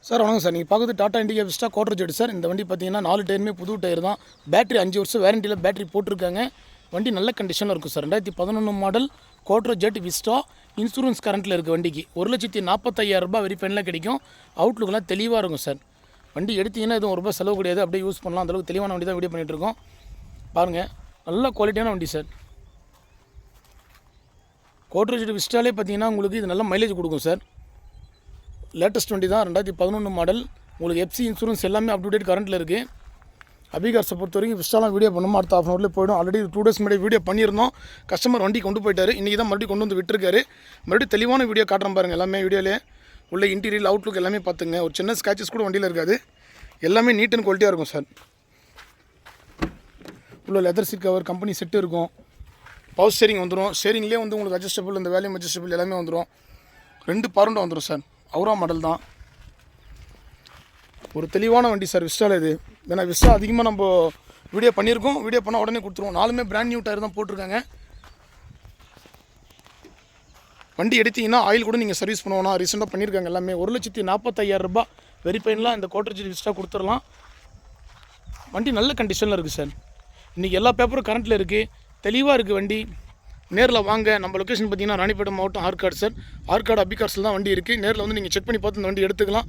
Sir வணக்கம் sir. நீங்கள் பார்க்குறது Tata Indica Vista Quadrajet sir. இந்த வண்டி பார்த்தீங்கன்னா 4 டயருமே புது டயர் தான். பேட்டரி 5 வருஷம் வேரண்டியில் பேட்டரி போட்டிருக்காங்க. வண்டி நல்ல கண்டிஷனில் இருக்கும் sir. 2011 model Quadrajet Vista. Insurance கரண்ட்டில் இருக்குது வண்டிக்கு. 1,45,000 வெரிஃபைனில் கிடைக்கும். அவுட்லுக்கெல்லாம் தெளிவாக இருக்கும் சார். வண்டி எடுத்திங்கன்னா எதுவும் ₹1 செலவு கிடையாது, அப்படியே யூஸ் பண்ணலாம். அந்தளவுக்கு தெளிவான வண்டி தான் வீடியோ பண்ணிகிட்ருக்கோம். பாருங்கள், நல்ல குவாலிட்டியான வண்டி சார். குவார்டர் ஜெட் விஸ்டாலே பார்த்தீங்கன்னா உங்களுக்கு இது நல்ல மைலேஜ் கொடுக்கும் சார். லேட்டஸ்ட் வண்டி தான், 2011 மாடல். உங்களுக்கு எஃப்சி இன்சூரன்ஸ் எல்லாமே அப் டு டேட் கரண்ட்டில் இருக்குது. அபிகார்ஸை பொறுத்த வரைக்கும் விஸ்டாலாம் வீடியோ பண்ணணும், அடுத்த ½ ஹவர்லேயே போய்டும். ஆல்ரெடி 2 டேஸ் முன்னாடி வீடியோ பண்ணியிருந்தோம். கஸ்டமர் வண்டி கொண்டு போயிட்டார். இன்றைக்கி தான் மறுபடியும் கொண்டு வந்து விட்டுருக்காரு. மறுபடியும் தெளிவான வீடியோ காட்டுறேன் பாருங்கள். எல்லாமே வீடியோலே உள்ள இன்டீரியல் அவுட்லுக் எல்லாமே பார்த்துங்க. ஒரு சின்ன ஸ்க்ராச்சஸ் கூட வண்டியில் இருக்காது. எல்லாமே நீட் அண்ட் குவாலிட்டியாக இருக்கும் சார். உள்ள leather seat cover company set இருக்கும். பவர் ஸ்டேரிங் வந்துடும். ஸ்டேரிங்லேயே வந்து உங்களுக்கு அட்ஜஸ்டபிள், இந்த வேல்யூம் அட்ஜஸ்டபிள் எல்லாமே வந்துடும். 2 பவரும் வந்துடும் சார். அவுரா மாடல் தான். ஒரு தெளிவான வண்டி சார் விஸ்டாவில் இது. ஏன்னா விஸ்டா அதிகமாக நம்ம வீடியோ பண்ணியிருக்கோம். வீடியோ பண்ணால் உடனே கொடுத்துருவோம். 4மே பிராண்ட் நியூ டயர் தான் போட்டிருக்காங்க. வண்டி எடுத்திங்கன்னா ஆயில் கூட நீங்கள் சர்வீஸ் பண்ணுவோன்னா ரீசெண்டாக பண்ணியிருக்காங்க. எல்லாமே ₹1,45,000 வெரிஃபைன்லாம் இந்த குவார்டர் ஜெட் விஸ்டா கொடுத்துடலாம். வண்டி நல்ல கண்டிஷனில் இருக்குது சார். இன்றைக்கி எல்லா பேப்பரும் கரண்ட்டில் இருக்குது. தெளிவாக இருக்குது வண்டி. நேரில் வாங்க. நம்ம லொக்கேஷன் பார்த்தீங்கன்னா ராணிப்பேட்டை மாவட்டம் ஆற்காடு சார். ஆற்காடு அபிகார்ஸில் தான் வண்டி இருக்குது. நேரில் வந்து நீங்கள் செக் பண்ணி பார்த்து இந்த வண்டி எடுத்துக்கலாம்.